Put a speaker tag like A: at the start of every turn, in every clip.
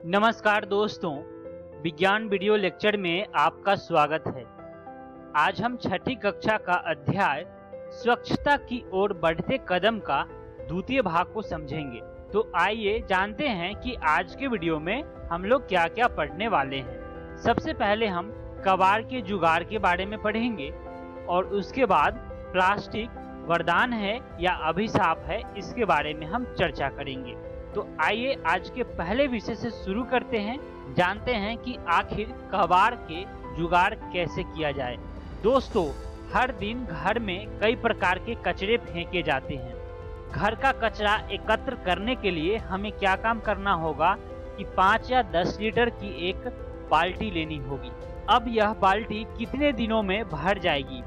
A: नमस्कार दोस्तों, विज्ञान वीडियो लेक्चर में आपका स्वागत है। आज हम छठी कक्षा का अध्याय स्वच्छता की ओर बढ़ते कदम का द्वितीय भाग को समझेंगे। तो आइए जानते हैं कि आज के वीडियो में हम लोग क्या क्या पढ़ने वाले हैं। सबसे पहले हम कबाड़ के जुगाड़ के बारे में पढ़ेंगे और उसके बाद प्लास्टिक वरदान है या अभिशाप है, इसके बारे में हम चर्चा करेंगे। तो आइए आज के पहले विषय से शुरू करते हैं, जानते हैं कि आखिर कबाड़ के जुगाड़ कैसे किया जाए। दोस्तों, हर दिन घर में कई प्रकार के कचरे फेंके जाते हैं। घर का कचरा एकत्र करने के लिए हमें क्या काम करना होगा कि 5 या 10 लीटर की एक बाल्टी लेनी होगी। अब यह बाल्टी कितने दिनों में भर जाएगी।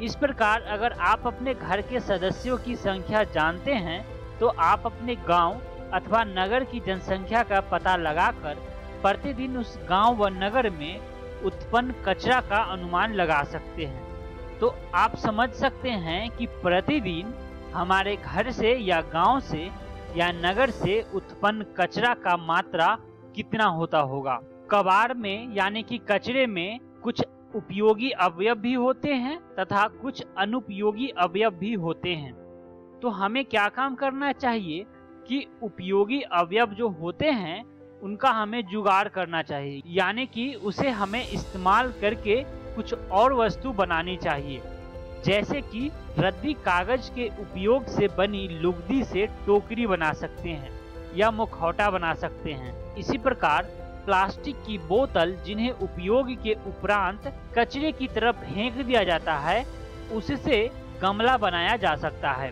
A: इस प्रकार अगर आप अपने घर के सदस्यों की संख्या जानते हैं तो आप अपने गांव अथवा नगर की जनसंख्या का पता लगाकर प्रतिदिन उस गांव व नगर में उत्पन्न कचरा का अनुमान लगा सकते हैं। तो आप समझ सकते हैं कि प्रतिदिन हमारे घर से या गांव से या नगर से उत्पन्न कचरा का मात्रा कितना होता होगा। कबाड़ में यानी कि कचरे में कुछ उपयोगी अवयव भी होते हैं तथा कुछ अनुपयोगी अवयव भी होते हैं। तो हमें क्या काम करना चाहिए कि उपयोगी अवयव जो होते हैं उनका हमें जुगाड़ करना चाहिए, यानी कि उसे हमें इस्तेमाल करके कुछ और वस्तु बनानी चाहिए। जैसे कि रद्दी कागज के उपयोग से बनी लुगदी से टोकरी बना सकते हैं या मुखौटा बना सकते हैं। इसी प्रकार प्लास्टिक की बोतल जिन्हें उपयोग के उपरांत कचरे की तरफ फेंक दिया जाता है, उससे गमला बनाया जा सकता है।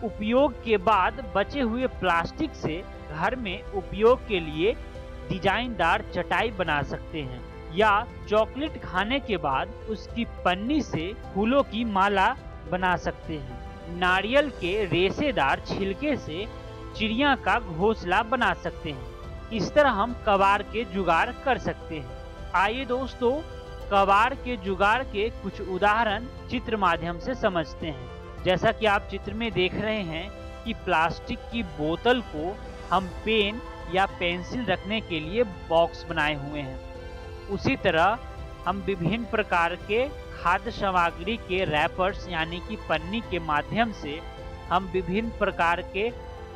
A: उपयोग के बाद बचे हुए प्लास्टिक से घर में उपयोग के लिए डिजाइनदार चटाई बना सकते हैं या चॉकलेट खाने के बाद उसकी पन्नी से फूलों की माला बना सकते हैं। नारियल के रेशेदार छिलके से चिड़िया का घोंसला बना सकते हैं। इस तरह हम कबाड़ के जुगाड़ कर सकते हैं। आइए दोस्तों, कबाड़ के जुगाड़ के कुछ उदाहरण चित्र माध्यम से समझते हैं। जैसा कि आप चित्र में देख रहे हैं कि प्लास्टिक की बोतल को हम पेन या पेंसिल रखने के लिए बॉक्स बनाए हुए हैं। उसी तरह हम विभिन्न प्रकार के खाद्य सामग्री के रैपर्स यानी कि पन्नी के माध्यम से हम विभिन्न प्रकार के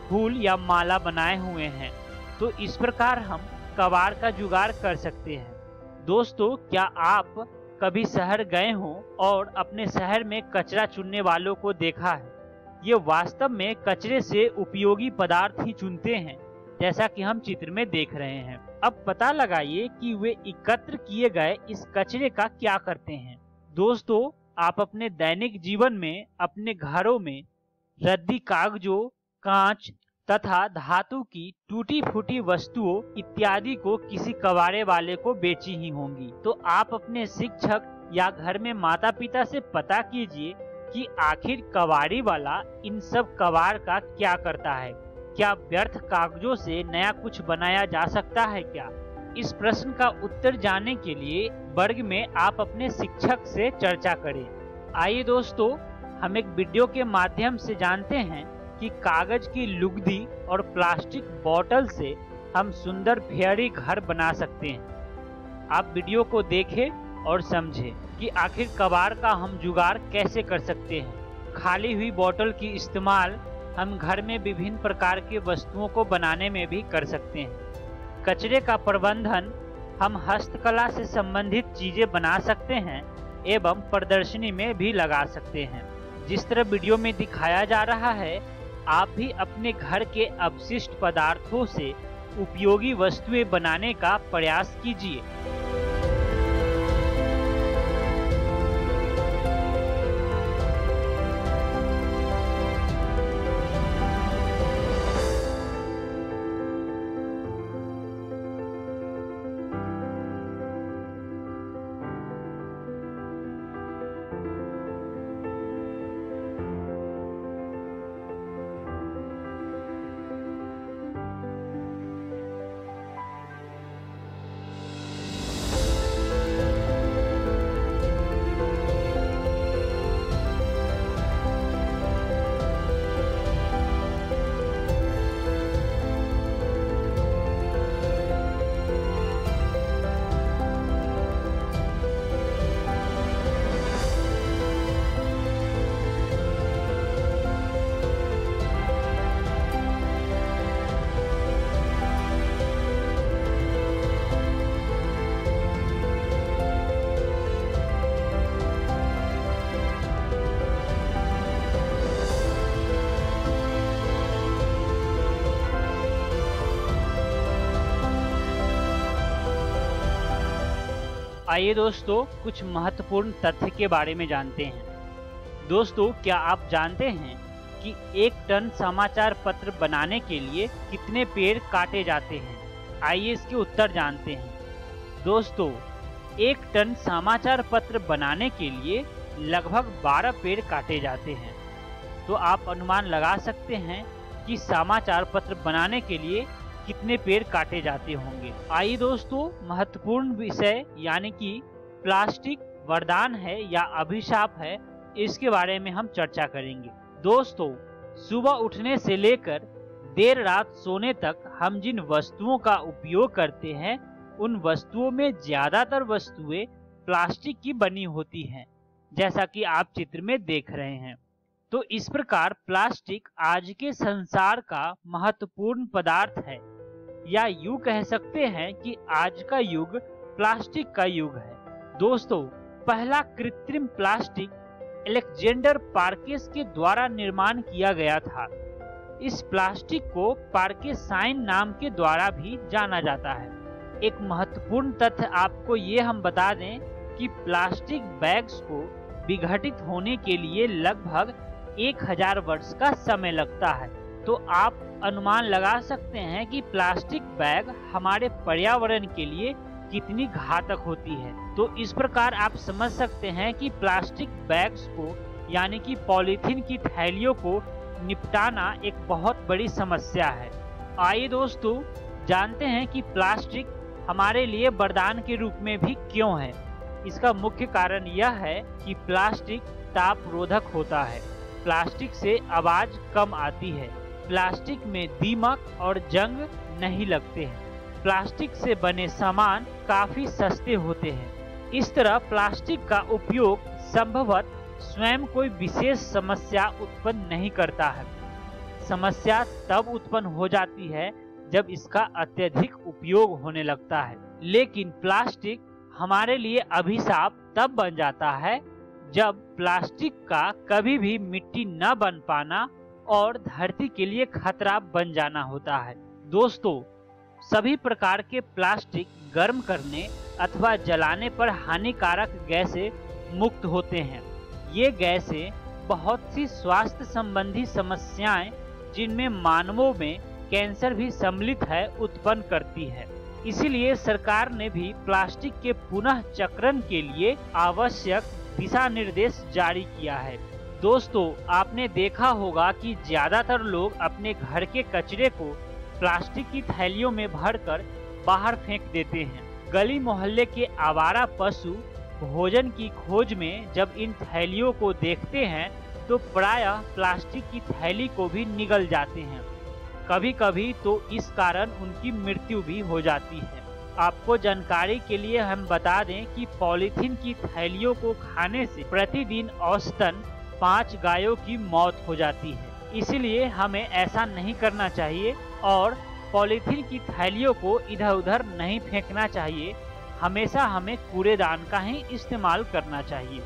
A: फूल या माला बनाए हुए हैं। तो इस प्रकार हम कबाड़ का जुगाड़ कर सकते हैं। दोस्तों, क्या आप कभी शहर गए हों और अपने शहर में कचरा चुनने वालों को देखा है? ये वास्तव में कचरे से उपयोगी पदार्थ ही चुनते हैं, जैसा कि हम चित्र में देख रहे हैं। अब पता लगाइए कि वे एकत्र किए गए इस कचरे का क्या करते हैं। दोस्तों, आप अपने दैनिक जीवन में अपने घरों में रद्दी कागजों, कांच तथा धातु की टूटी फूटी वस्तुओं इत्यादि को किसी कबाड़े वाले को बेची ही होंगी। तो आप अपने शिक्षक या घर में माता पिता से पता कीजिए कि आखिर कबाड़ी वाला इन सब कबाड़ का क्या करता है। क्या व्यर्थ कागजों से नया कुछ बनाया जा सकता है क्या? इस प्रश्न का उत्तर जानने के लिए वर्ग में आप अपने शिक्षक से चर्चा करें। आइए दोस्तों, हम एक वीडियो के माध्यम से जानते हैं कि कागज की लुगदी और प्लास्टिक बोतल से हम सुंदर फेयरी घर बना सकते हैं। आप वीडियो को देखें और समझें कि आखिर कबाड़ का हम जुगाड़ कैसे कर सकते हैं। खाली हुई बोतल की इस्तेमाल हम घर में विभिन्न प्रकार के वस्तुओं को बनाने में भी कर सकते हैं। कचरे का प्रबंधन हम हस्तकला से संबंधित चीजें बना सकते हैं एवं प्रदर्शनी में भी लगा सकते हैं। जिस तरह वीडियो में दिखाया जा रहा है, आप भी अपने घर के अपशिष्ट पदार्थों से उपयोगी वस्तुएं बनाने का प्रयास कीजिए। आइए दोस्तों कुछ महत्वपूर्ण तथ्य के बारे में जानते हैं। दोस्तों, क्या आप जानते हैं कि 1 टन समाचार पत्र बनाने के लिए कितने पेड़ काटे जाते हैं? आइए इसके उत्तर जानते हैं। दोस्तों, 1 टन समाचार पत्र बनाने के लिए लगभग 12 पेड़ काटे जाते हैं। तो आप अनुमान लगा सकते हैं कि समाचार पत्र बनाने के लिए कितने पेड़ काटे जाते होंगे। आइए दोस्तों, महत्वपूर्ण विषय यानी कि प्लास्टिक वरदान है या अभिशाप है, इसके बारे में हम चर्चा करेंगे। दोस्तों, सुबह उठने से लेकर देर रात सोने तक हम जिन वस्तुओं का उपयोग करते हैं, उन वस्तुओं में ज्यादातर वस्तुएं प्लास्टिक की बनी होती हैं, जैसा कि आप चित्र में देख रहे हैं। तो इस प्रकार प्लास्टिक आज के संसार का महत्वपूर्ण पदार्थ है, या यूं कह सकते हैं कि आज का युग प्लास्टिक का युग है। दोस्तों, पहला कृत्रिम प्लास्टिक अलेक्जेंडर पार्केस के द्वारा निर्माण किया गया था। इस प्लास्टिक को पार्केसाइन नाम के द्वारा भी जाना जाता है। एक महत्वपूर्ण तथ्य आपको ये हम बता दें कि प्लास्टिक बैग्स को विघटित होने के लिए लगभग 1000 वर्ष का समय लगता है। तो आप अनुमान लगा सकते हैं कि प्लास्टिक बैग हमारे पर्यावरण के लिए कितनी घातक होती है। तो इस प्रकार आप समझ सकते हैं कि प्लास्टिक बैग्स को यानी कि पॉलीथीन की थैलियों को निपटाना एक बहुत बड़ी समस्या है। आइए दोस्तों जानते हैं कि प्लास्टिक हमारे लिए वरदान के रूप में भी क्यों है। इसका मुख्य कारण यह है कि प्लास्टिक ताप रोधक होता है, प्लास्टिक से आवाज कम आती है, प्लास्टिक में दीमक और जंग नहीं लगते हैं, प्लास्टिक से बने सामान काफी सस्ते होते हैं। इस तरह प्लास्टिक का उपयोग संभवतः स्वयं कोई विशेष समस्या उत्पन्न नहीं करता है। समस्या तब उत्पन्न हो जाती है जब इसका अत्यधिक उपयोग होने लगता है। लेकिन प्लास्टिक हमारे लिए अभिशाप तब बन जाता है जब प्लास्टिक का कभी भी मिट्टी न बन पाना और धरती के लिए खतरा बन जाना होता है। दोस्तों, सभी प्रकार के प्लास्टिक गर्म करने अथवा जलाने पर हानिकारक गैसें मुक्त होते हैं। ये गैसें बहुत सी स्वास्थ्य संबंधी समस्याएं, जिनमें मानवों में कैंसर भी सम्मिलित है, उत्पन्न करती है। इसीलिए सरकार ने भी प्लास्टिक के पुनः चक्रण के लिए आवश्यक दिशा निर्देश जारी किया है। दोस्तों, आपने देखा होगा कि ज्यादातर लोग अपने घर के कचरे को प्लास्टिक की थैलियों में भरकर बाहर फेंक देते हैं। गली मोहल्ले के आवारा पशु भोजन की खोज में जब इन थैलियों को देखते हैं तो प्रायः प्लास्टिक की थैली को भी निगल जाते हैं। कभी कभी तो इस कारण उनकी मृत्यु भी हो जाती है। आपको जानकारी के लिए हम बता दें कि पॉलीथीन की थैलियों को खाने से प्रतिदिन औसतन 5 गायों की मौत हो जाती है। इसलिए हमें ऐसा नहीं करना चाहिए और पॉलीथीन की थैलियों को इधर उधर नहीं फेंकना चाहिए। हमेशा हमें कूड़ेदान का ही इस्तेमाल करना चाहिए।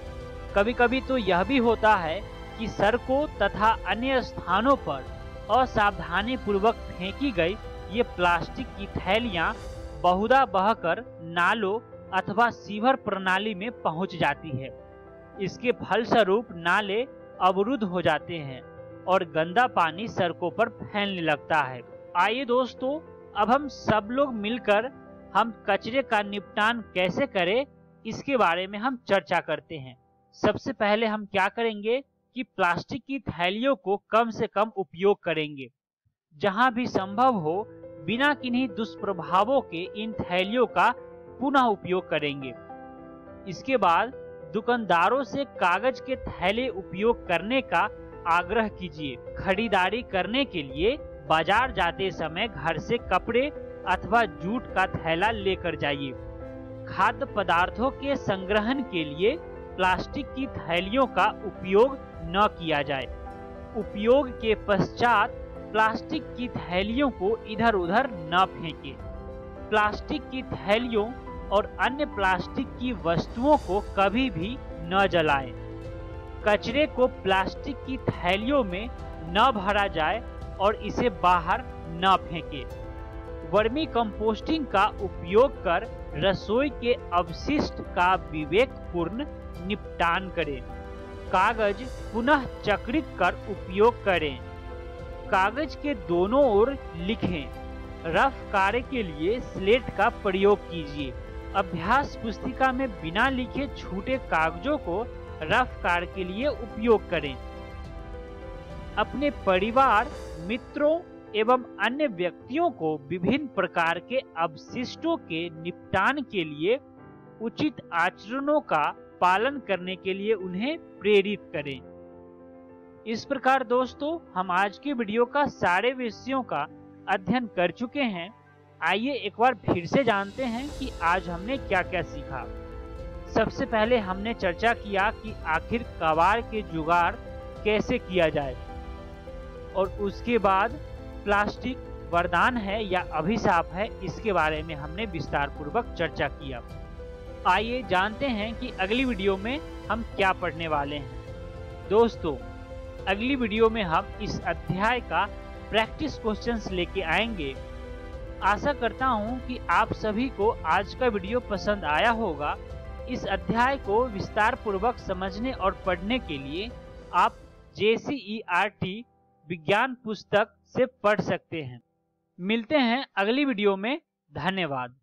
A: कभी कभी तो यह भी होता है कि सड़कों तथा अन्य स्थानों पर असावधानी पूर्वक फेंकी गई ये प्लास्टिक की थैलियां बहुधा बहकर नालों अथवा सीवर प्रणाली में पहुंच जाती है। इसके फलस्वरूप नाले अवरुद्ध हो जाते हैं और गंदा पानी सड़कों पर फैलने लगता है। आइए दोस्तों, अब हम सब लोग मिलकर हम कचरे का निपटान कैसे करें, इसके बारे में हम चर्चा करते हैं। सबसे पहले हम क्या करेंगे कि प्लास्टिक की थैलियों को कम से कम उपयोग करेंगे। जहां भी संभव हो बिना किन्हीं दुष्प्रभावों के इन थैलियों का पुनः उपयोग करेंगे। इसके बाद दुकानदारों से कागज के थैले उपयोग करने का आग्रह कीजिए। खरीदारी करने के लिए बाजार जाते समय घर से कपड़े अथवा जूट का थैला लेकर जाइए। खाद्य पदार्थों के संग्रहण के लिए प्लास्टिक की थैलियों का उपयोग न किया जाए। उपयोग के पश्चात प्लास्टिक की थैलियों को इधर उधर न फेंकें। प्लास्टिक की थैलियों और अन्य प्लास्टिक की वस्तुओं को कभी भी न जलाएं। कचरे को प्लास्टिक की थैलियों में न भरा जाए और इसे बाहर न फेंकें। वर्मी कंपोस्टिंग का उपयोग कर रसोई के अपशिष्ट का विवेकपूर्ण निपटान करें। कागज पुनः चक्रित कर उपयोग करें। कागज के दोनों ओर लिखें। रफ कार्य के लिए स्लेट का प्रयोग कीजिए। अभ्यास पुस्तिका में बिना लिखे छूटे कागजों को रफ कार्य के लिए उपयोग करें। अपने परिवार, मित्रों एवं अन्य व्यक्तियों को विभिन्न प्रकार के अपशिष्टों के निपटान के लिए उचित आचरणों का पालन करने के लिए उन्हें प्रेरित करें। इस प्रकार दोस्तों, हम आज के वीडियो का सारे विषयों का अध्ययन कर चुके हैं। आइए एक बार फिर से जानते हैं कि आज हमने क्या क्या सीखा। सबसे पहले हमने चर्चा किया कि आखिर कबाड़ के जुगाड़ कैसे किया जाए, और उसके बाद प्लास्टिक वरदान है या अभिशाप है, इसके बारे में हमने विस्तार पूर्वक चर्चा किया। आइए जानते हैं कि अगली वीडियो में हम क्या पढ़ने वाले हैं। दोस्तों, अगली वीडियो में हम इस अध्याय का प्रैक्टिस क्वेश्चंस लेके आएंगे। आशा करता हूं कि आप सभी को आज का वीडियो पसंद आया होगा। इस अध्याय को विस्तार पूर्वक समझने और पढ़ने के लिए आप JCERT विज्ञान पुस्तक से पढ़ सकते हैं। मिलते हैं अगली वीडियो में। धन्यवाद।